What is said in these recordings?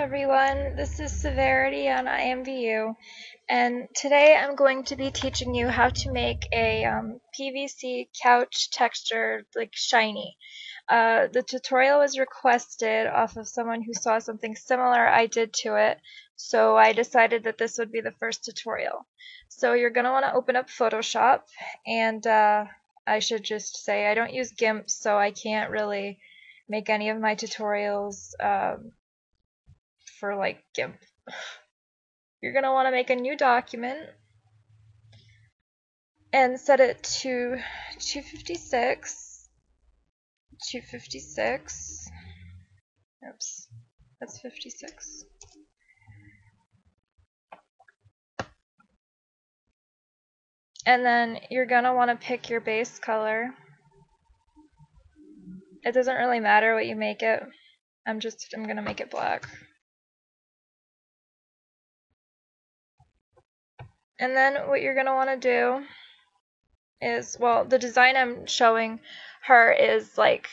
everyone, this is Severity on IMVU, and today I'm going to be teaching you how to make a PVC couch texture, like shiny. The tutorial was requested off of someone who saw something similar I did to it, so I decided that this would be the first tutorial. So you're going to want to open up Photoshop, and I should just say I don't use GIMP, so I can't really make any of my tutorials for like GIMP. You're going to want to make a new document and set it to 256. Oops, that's 56. And then you're going to want to pick your base color. It doesn't really matter what you make it. I'm going to make it black. And then what you're going to want to do is, well, the design I'm showing her is like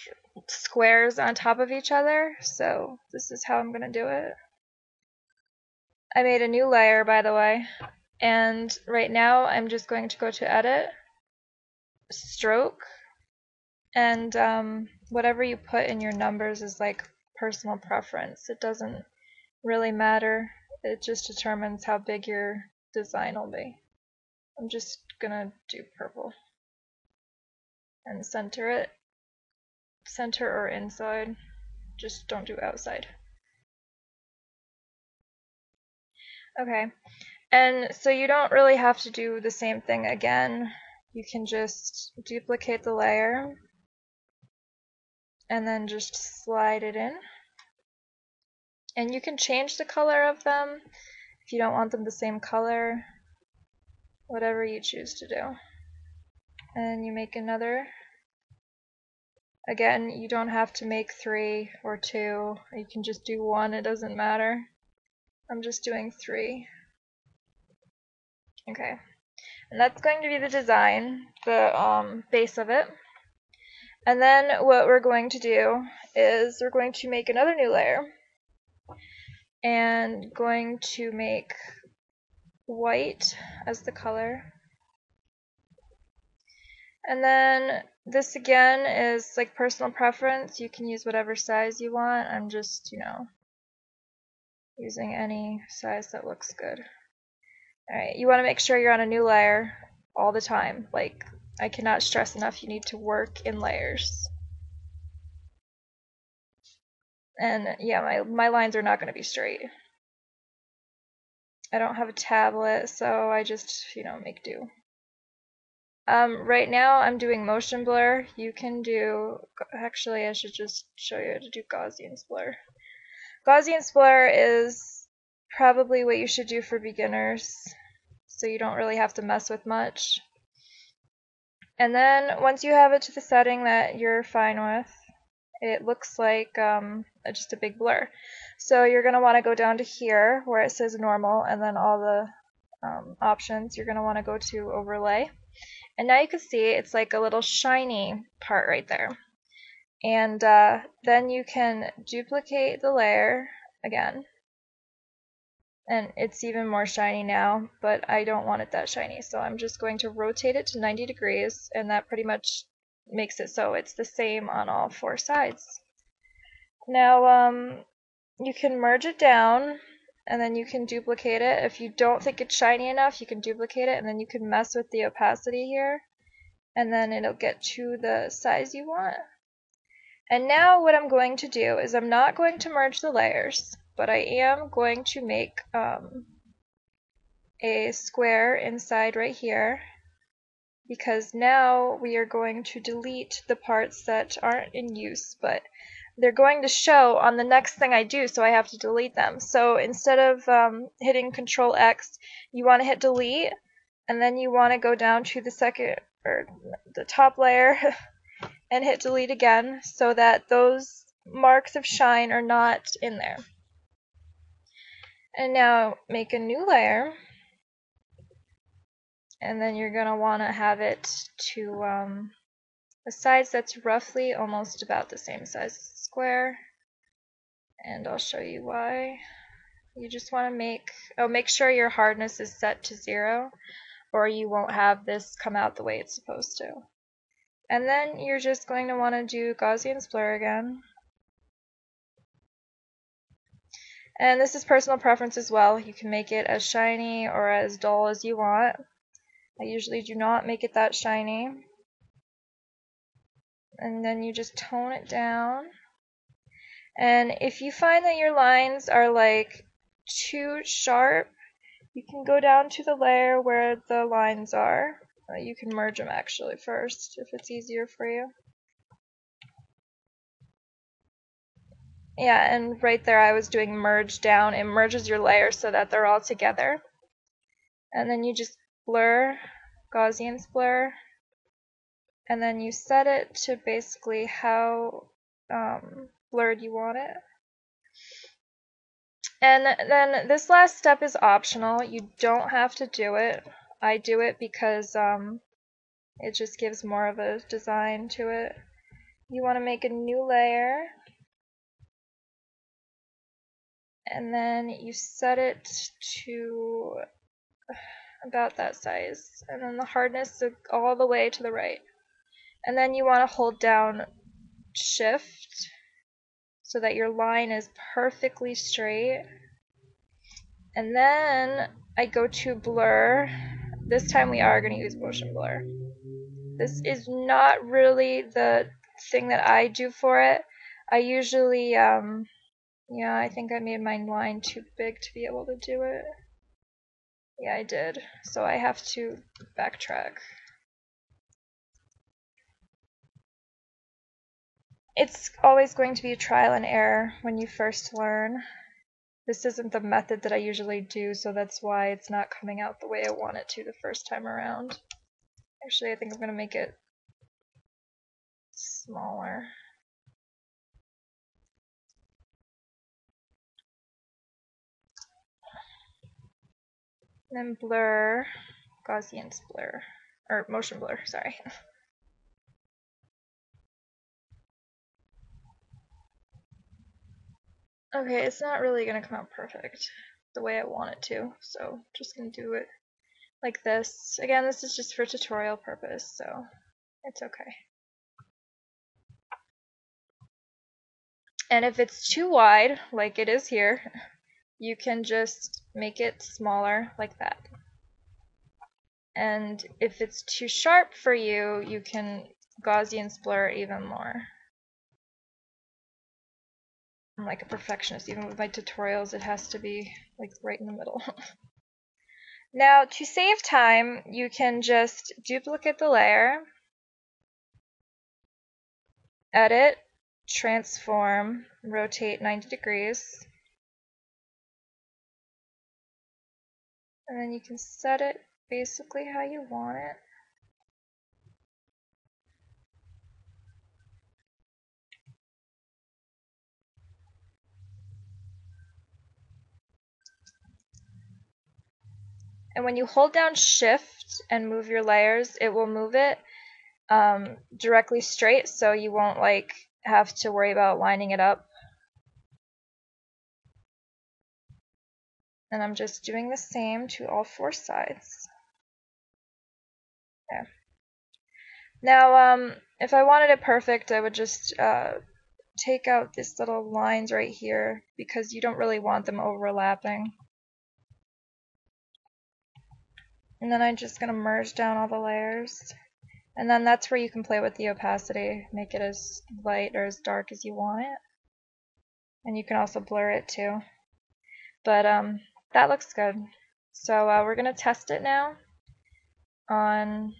squares on top of each other, so this is how I'm going to do it. I made a new layer, by the way, and right now I'm just going to go to Edit, Stroke, and whatever you put in your numbers is like personal preference. It doesn't really matter. It just determines how big your design will be. I'm just gonna do purple and center it. Center or inside. Just don't do outside. Okay, and so you don't really have to do the same thing again. You can just duplicate the layer and then just slide it in. And you can change the color of them if you don't want them the same color, whatever you choose to do. And you make another. Again, you don't have to make 3 or 2, you can just do 1, it doesn't matter. I'm just doing 3. Okay, and that's going to be the design, the base of it. And then what we're going to do is we're going to make another new layer and going to make white as the color. And then this again is like personal preference. You can use whatever size you want. I'm just, using any size that looks good. Alright, you want to make sure you're on a new layer all the time. Like, I cannot stress enough, you need to work in layers. And yeah, my lines are not going to be straight. I don't have a tablet, so I just, make do. Right now I'm doing motion blur. You can do, actually I should just show you how to do Gaussian blur. Gaussian blur is probably what you should do for beginners, so you don't really have to mess with much. And then once you have it to the setting that you're fine with, it looks like just a big blur. So you're going to want to go down to here where it says normal and then all the options. You're going to want to go to overlay. And now you can see it's like a little shiny part right there. And then you can duplicate the layer again. And it's even more shiny now, but I don't want it that shiny. So I'm just going to rotate it to 90 degrees, and that pretty much makes it so it's the same on all 4 sides. Now you can merge it down, and then you can duplicate it. If you don't think it's shiny enough, you can duplicate it, and then you can mess with the opacity here, and then it'll get to the size you want. And now what I'm going to do is I'm not going to merge the layers, but I am going to make a square inside right here, because now we are going to delete the parts that aren't in use, but they're going to show on the next thing I do, so I have to delete them. So instead of hitting Control X, you want to hit delete, and then you want to go down to the second or the top layer and hit delete again, so that those marks of shine are not in there. And now make a new layer, and then you're going to want to have it to a size that's roughly almost about the same size as the square, and I'll show you why. you just want to make sure your hardness is set to 0, or you won't have this come out the way it's supposed to. And then you're just going to want to do Gaussian blur again. And this is personal preference as well. You can make it as shiny or as dull as you want. I usually do not make it that shiny. And then you just tone it down. And if you find that your lines are like too sharp, you can go down to the layer where the lines are. You can merge them actually first if it's easier for you. Yeah, and right there I was doing merge down. It merges your layers so that they're all together. And then you just blur, Gaussian blur, and then you set it to basically how blurred you want it. And then this last step is optional. You don't have to do it. I do it because it just gives more of a design to it. You want to make a new layer, and then you set it to about that size, and then the hardness all the way to the right. And then you want to hold down Shift so that your line is perfectly straight. And then I go to blur. This time we are going to use motion blur. This is not really the thing that I do for it. I usually, yeah, I think I made my line too big to be able to do it. Yeah, I did. So I have to backtrack. It's always going to be a trial and error when you first learn. This isn't the method that I usually do, so that's why it's not coming out the way I want it to the first time around. Actually, I think I'm going to make it smaller. And then blur, Gaussian blur, or motion blur, sorry. Okay, it's not really going to come out perfect the way I want it to, so just going to do it like this. Again, this is just for tutorial purpose, so it's okay. And if it's too wide, like it is here, you can just make it smaller like that. And if it's too sharp for you, you can Gaussian blur even more. I'm like a perfectionist. Even with my tutorials, it has to be like right in the middle. Now, to save time, you can just duplicate the layer, edit, transform, rotate 90 degrees, and then you can set it basically how you want it. And when you hold down Shift and move your layers, it will move it directly straight, so you won't like have to worry about lining it up. And I'm just doing the same to all 4 sides. Yeah. Now, if I wanted it perfect, I would just take out these little lines right here because you don't really want them overlapping. And then I'm just going to merge down all the layers. And then that's where you can play with the opacity, make it as light or as dark as you want it. And you can also blur it too. But that looks good. So we're going to test it now on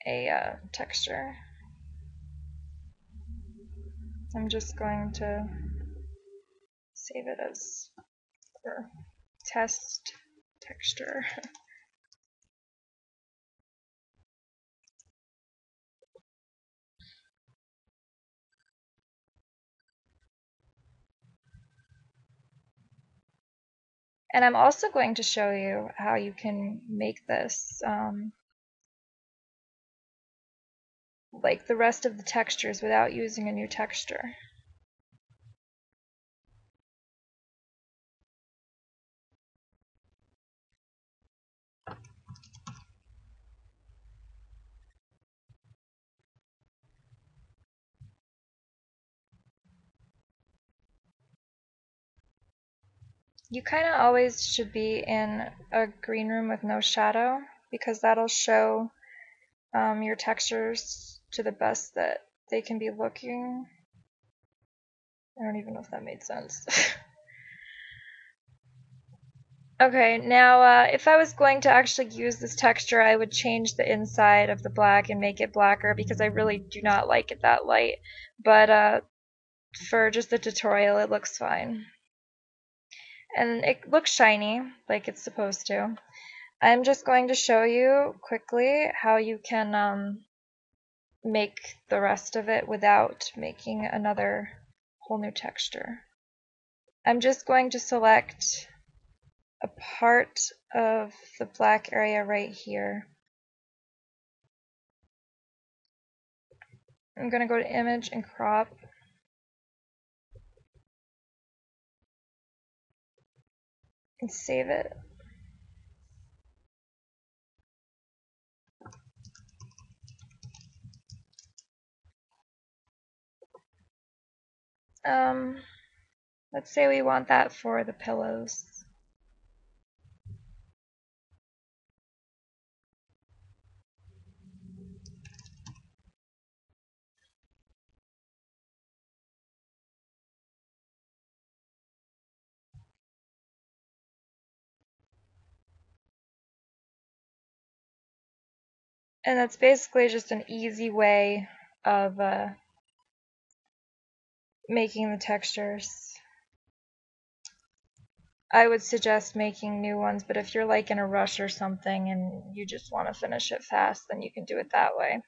a texture. I'm just going to save it as test texture. And I'm also going to show you how you can make this like the rest of the textures without using a new texture. You kind of always should be in a green room with no shadow, because that'll show your textures to the best that they can be looking. I don't even know if that made sense. Okay, now if I was going to actually use this texture, I would change the inside of the black and make it blacker, because I really do not like it that light. But for just the tutorial, it looks fine. And it looks shiny, like it's supposed to. I'm just going to show you quickly how you can make the rest of it without making another whole new texture. I'm just going to select a part of the black area right here. I'm going to go to image and crop. And save it. Let's say we want that for the pillows. And that's basically just an easy way of making the textures. I would suggest making new ones, but if you're like in a rush or something and you just want to finish it fast, then you can do it that way.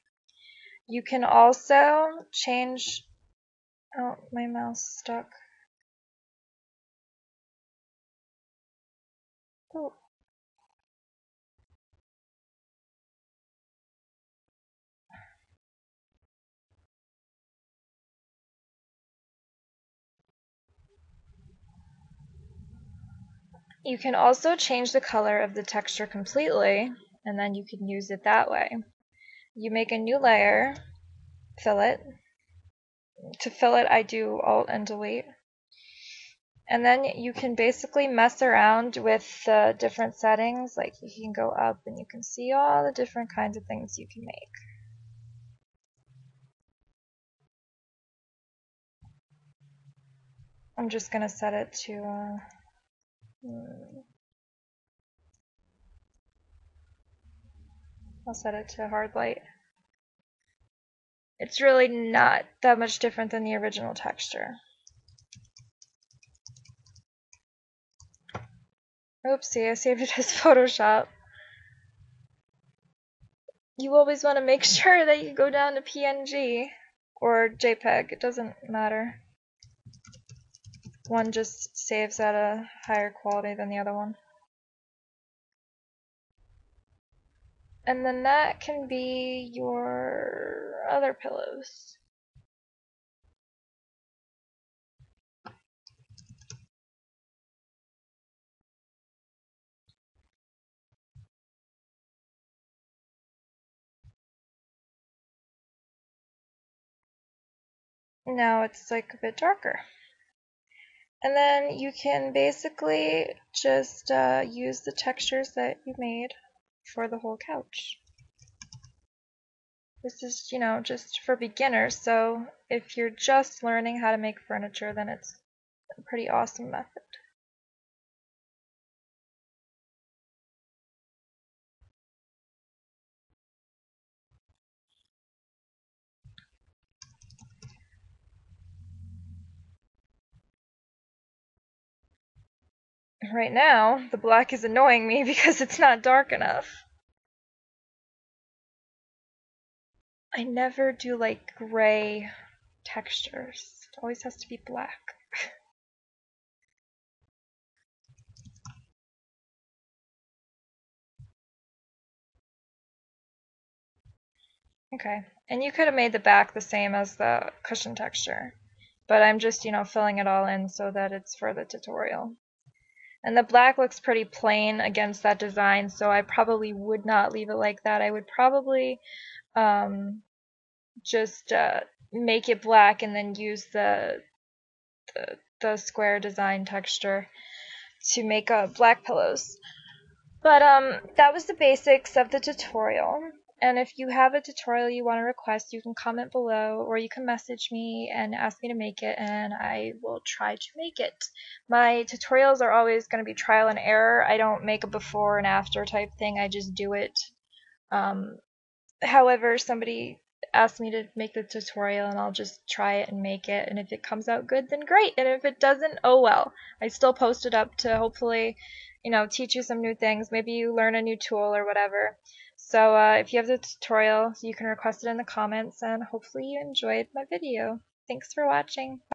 You can also change... Oh, my mouse stuck. Oh. You can also change the color of the texture completely, and then you can use it that way. You make a new layer, fill it. To fill it, I do Alt and Delete. And then you can basically mess around with the different settings. Like you can go up and you can see all the different kinds of things you can make. I'm just going to set it to I'll set it to hard light. It's really not that much different than the original texture. Oopsie, I saved it as Photoshop. You always want to make sure that you go down to PNG or JPEG, it doesn't matter. One just saves at a higher quality than the other one. And then that can be your other pillows. Now it's like a bit darker. And then you can basically just use the textures that you made for the whole couch. This is, you know, just for beginners, so if you're just learning how to make furniture, then it's a pretty awesome method. Right now, the black is annoying me because it's not dark enough. I never do like gray textures. It always has to be black. Okay, and you could have made the back the same as the cushion texture, but I'm just, you know, filling it all in so that it's for the tutorial. And the black looks pretty plain against that design, so I probably would not leave it like that. I would probably just make it black and then use the square design texture. to make black pillows. But that was the basics of the tutorial. And if you have a tutorial you want to request, you can comment below, or you can message me and ask me to make it, and I will try to make it. My tutorials are always going to be trial and error. I don't make a before and after type thing, I just do it. However, somebody asked me to make the tutorial, and I'll just try it and make it, and if it comes out good, then great, and if it doesn't, oh well. I still post it up to hopefully, teach you some new things. Maybe you learn a new tool or whatever. So if you have the tutorial, you can request it in the comments, and hopefully you enjoyed my video. Thanks for watching.